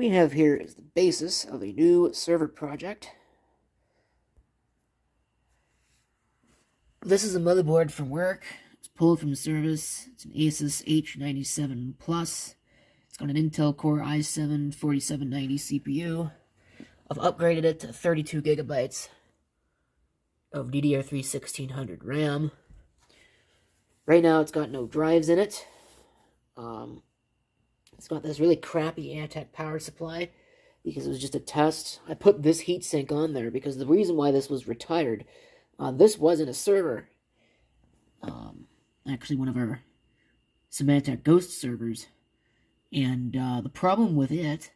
we have here is the basis of a new server project. This is a motherboard from work. It's pulled from service. It's an Asus H97 Plus. It's got an Intel Core i7 4790 CPU. I've upgraded it to 32 gigabytes of DDR3 1600 RAM. Right now it's got no drives in it. It's got this really crappy Antec power supply because it was just a test. I put this heatsink on there because the reason why this was retired, this wasn't a server. Actually one of our Symantec Ghost servers. And the problem with it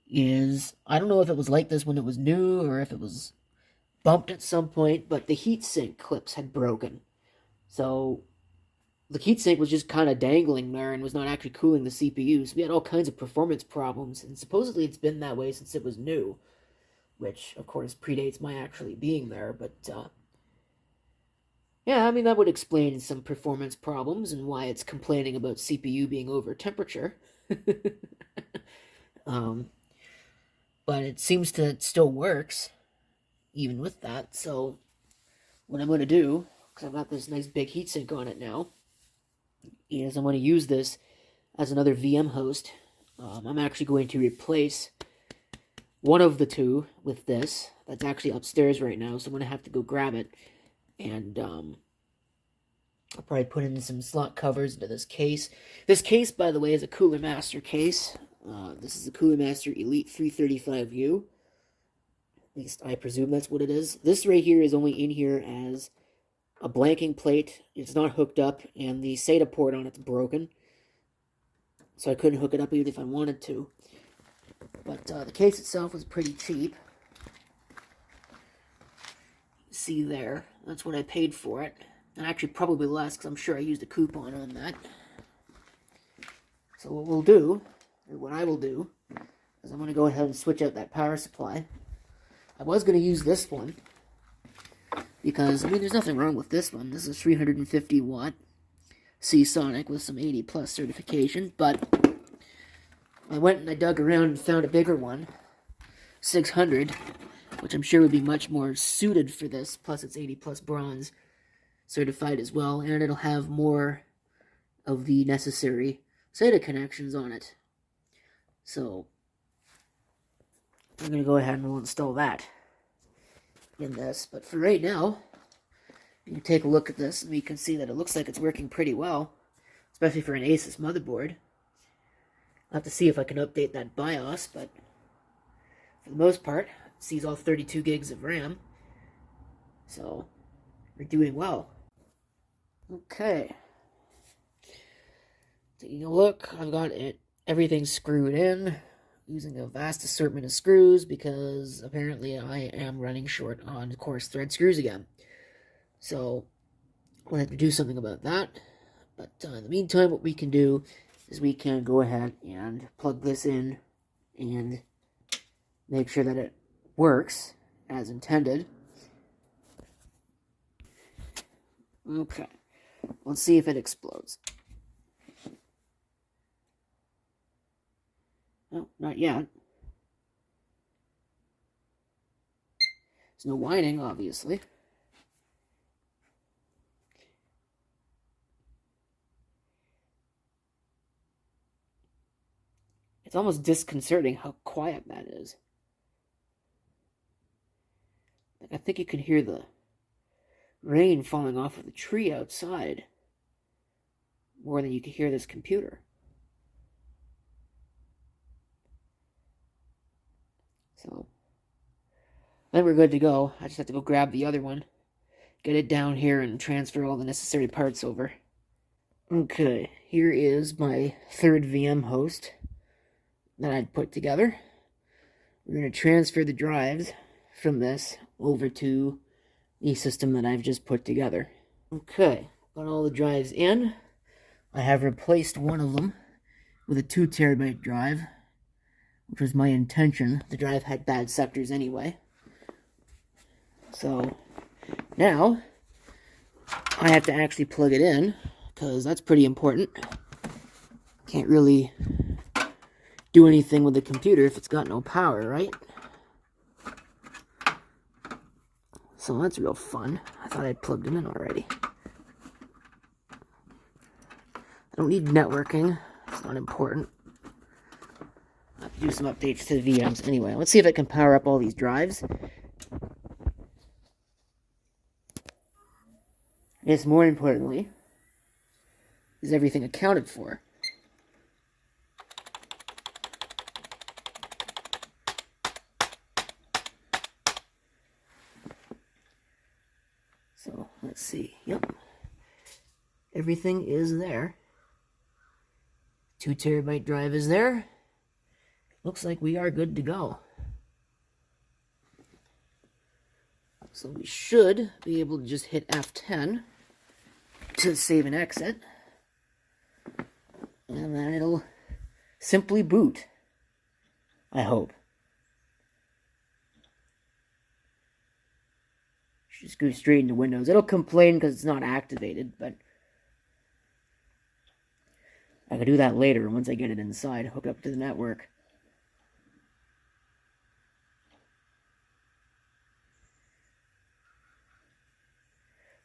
is, I don't know if it was like this when it was new or if it was bumped at some point, but the heatsink clips had broken. So the heatsink was just kind of dangling there and was not actually cooling the CPU, so we had all kinds of performance problems, and supposedly it's been that way since it was new, which, of course, predates my actually being there, but, yeah, I mean, that would explain some performance problems and why it's complaining about CPU being over temperature. But it seems to it still works, even with that, so what I'm going to do, because I've got this nice big heatsink on it now, is I'm going to use this as another VM host. I'm actually going to replace one of the two with this. That's actually upstairs right now, so I'm going to have to go grab it. And I'll probably put in some slot covers into this case. This case, by the way, is a Cooler Master case. This is a Cooler Master Elite 335U. At least I presume that's what it is. This right here is only in here as a blanking plate. It's not hooked up, and the SATA port on it's broken. So I couldn't hook it up even if I wanted to. But the case itself was pretty cheap. See there, that's what I paid for it. And actually probably less, because I'm sure I used a coupon on that. So what we'll do, or what I will do, is I'm going to go ahead and switch out that power supply. I was going to use this one, because, I mean, there's nothing wrong with this one. This is 350 watt Seasonic with some 80 plus certification, but I went and I dug around and found a bigger one, 600, which I'm sure would be much more suited for this, plus it's 80 plus bronze certified as well, and it'll have more of the necessary SATA connections on it. So, I'm going to go ahead and we'll install that in this, but for right now, you can take a look at this and we can see that it looks like it's working pretty well, especially for an Asus motherboard. I'll have to see if I can update that BIOS, but for the most part, it sees all 32 gigs of RAM, so we're doing well. Okay, taking a look, I've got everything screwed in, using a vast assortment of screws because apparently I am running short on coarse thread screws again. So we'll have to do something about that. But in the meantime, what we can do is we can go ahead and plug this in and make sure that it works as intended. Okay, let's see if it explodes. No, not yet. There's no whining, obviously. It's almost disconcerting how quiet that is. I think you can hear the rain falling off of the tree outside more than you can hear this computer. So, then we're good to go. I just have to go grab the other one, get it down here, and transfer all the necessary parts over. Okay, here is my third VM host that I'd put together. We're going to transfer the drives from this over to the system that I've just put together. Okay, got all the drives in. I have replaced one of them with a 2 terabyte drive, which was my intention. The drive had bad sectors anyway. So now I have to actually plug it in, because that's pretty important. Can't really do anything with the computer if it's got no power, right? So that's real fun. I thought I'd plugged them in already. I don't need networking. It's not important. I have to do some updates to the VMs anyway. Let's see if I can power up all these drives. Yes, more importantly, is everything accounted for? So, let's see. Yep. Everything is there. 2 terabyte drive is there. Looks like we are good to go. So we should be able to just hit F10 to save and exit. And then it'll simply boot. I hope. Just go straight into Windows. It'll complain because it's not activated, but I can do that later once I get it inside, hook up to the network.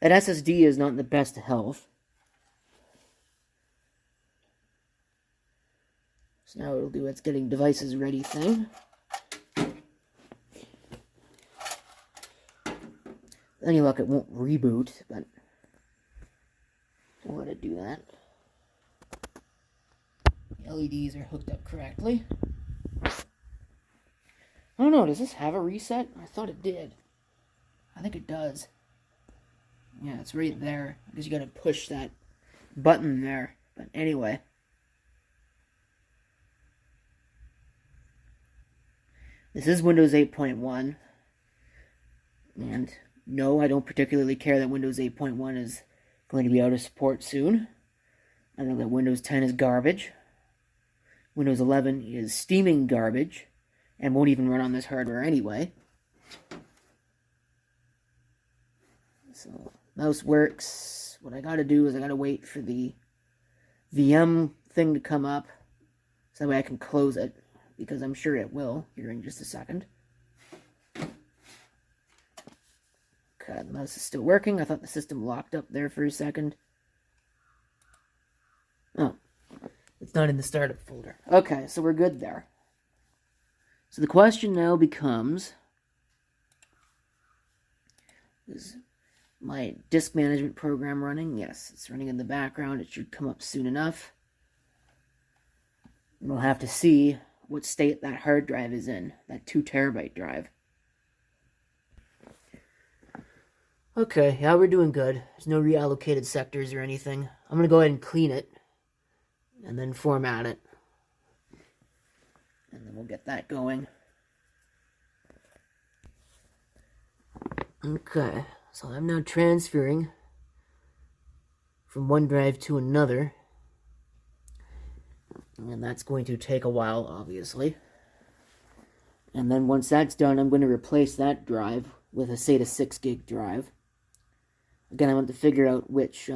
That SSD is not in the best health. So now it'll do its getting devices ready thing. Any luck, it won't reboot, but we'll let it do that. The LEDs are hooked up correctly. I don't know, does this have a reset? I thought it did. I think it does. Yeah, it's right there. I guess you gotta push that button there. But anyway. This is Windows 8.1. And no, I don't particularly care that Windows 8.1 is going to be out of support soon. I know that Windows 10 is garbage. Windows 11 is steaming garbage. And won't even run on this hardware anyway. So, mouse works. What I gotta do is I gotta wait for the VM thing to come up. So that way I can close it. Because I'm sure it will here in just a second. Okay, the mouse is still working. I thought the system locked up there for a second. Oh, it's not in the startup folder. Okay, so we're good there. So the question now becomes, is my disk management program running? Yes, it's running in the background. It should come up soon enough. And we'll have to see what state that hard drive is in, that 2 terabyte drive. Okay, yeah, we're doing good. There's no reallocated sectors or anything. I'm going to go ahead and clean it, and then format it. And then we'll get that going. Okay, so I'm now transferring from one drive to another. And that's going to take a while, obviously. And then once that's done, I'm going to replace that drive with a SATA 6 gig drive. Again, I want to figure out which,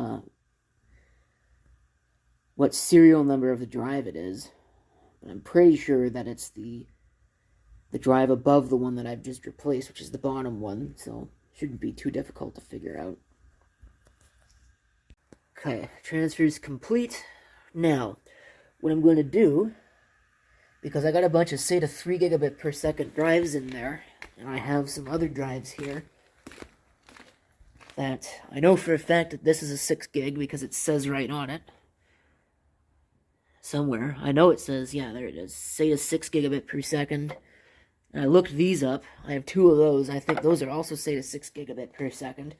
what serial number of the drive it is. But I'm pretty sure that it's the drive above the one that I've just replaced, which is the bottom one, so it shouldn't be too difficult to figure out. Okay, transfer is complete. Now, what I'm going to do, because I got a bunch of SATA 3 gigabit per second drives in there, and I have some other drives here, that I know for a fact that this is a 6 gig because it says right on it. Somewhere. I know it says, yeah, there it is. SATA 6 gigabit per second. And I looked these up. I have 2 of those. I think those are also SATA 6 gigabit per second.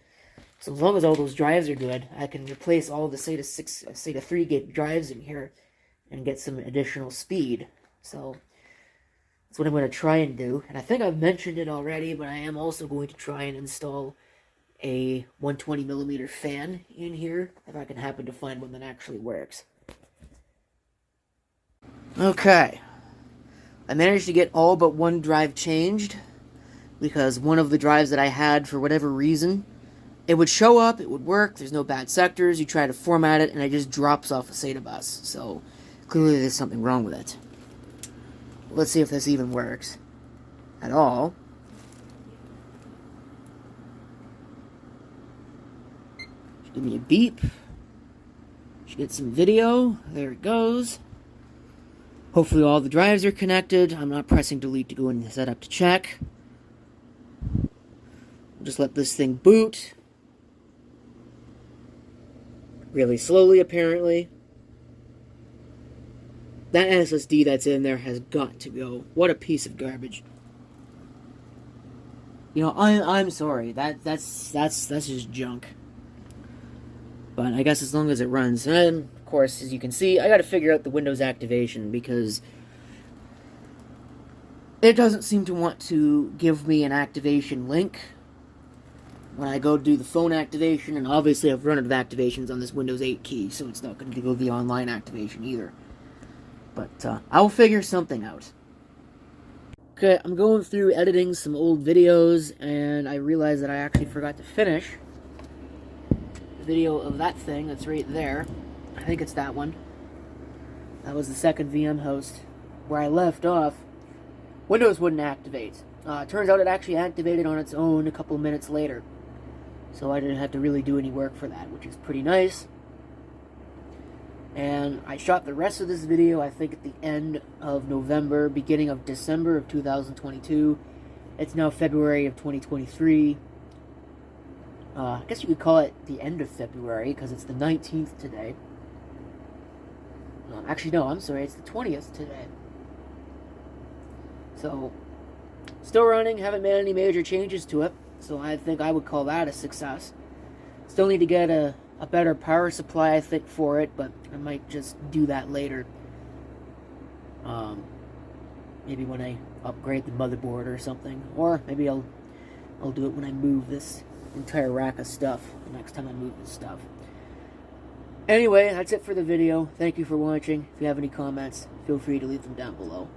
So as long as all those drives are good, I can replace all the SATA 3 gig drives in here and get some additional speed. So that's what I'm going to try and do. And I think I've mentioned it already, but I am also going to try and install a 120mm fan in here, if I can happen to find one that actually works. Okay. I managed to get all but one drive changed, because one of the drives that I had, for whatever reason, it would show up, it would work, there's no bad sectors, you try to format it, and it just drops off a SATA bus. So, clearly there's something wrong with it. Let's see if this even works at all. Should give me a beep. Should get some video. There it goes. Hopefully all the drives are connected. I'm not pressing delete to go into setup to check. We'll just let this thing boot. Really slowly, apparently. That SSD that's in there has got to go. What a piece of garbage. You know, I'm sorry. That's just junk. But I guess as long as it runs. And of course, as you can see, I got to figure out the Windows activation because it doesn't seem to want to give me an activation link when I go do the phone activation, and obviously I've run out of activations on this Windows 8 key, so it's not going to go the online activation either. But I'll figure something out. Okay, I'm going through editing some old videos, and I realized that I actually forgot to finish the video of that thing that's right there. I think it's that one. That was the second VM host. Where I left off, Windows wouldn't activate. Turns out it actually activated on its own a couple minutes later. So I didn't have to really do any work for that, which is pretty nice. And I shot the rest of this video, I think, at the end of November, beginning of December of 2022. It's now February of 2023. I guess you could call it the end of February, because it's the 19th today. Actually, no, I'm sorry, it's the 20th today. So, still running, haven't made any major changes to it. So I think I would call that a success. Still need to get a better power supply, I think, for it, but I might just do that later. Maybe when I upgrade the motherboard or something. Or maybe I'll do it when I move this entire rack of stuff. The next time I move this stuff. Anyway, that's it for the video. Thank you for watching. If you have any comments, feel free to leave them down below.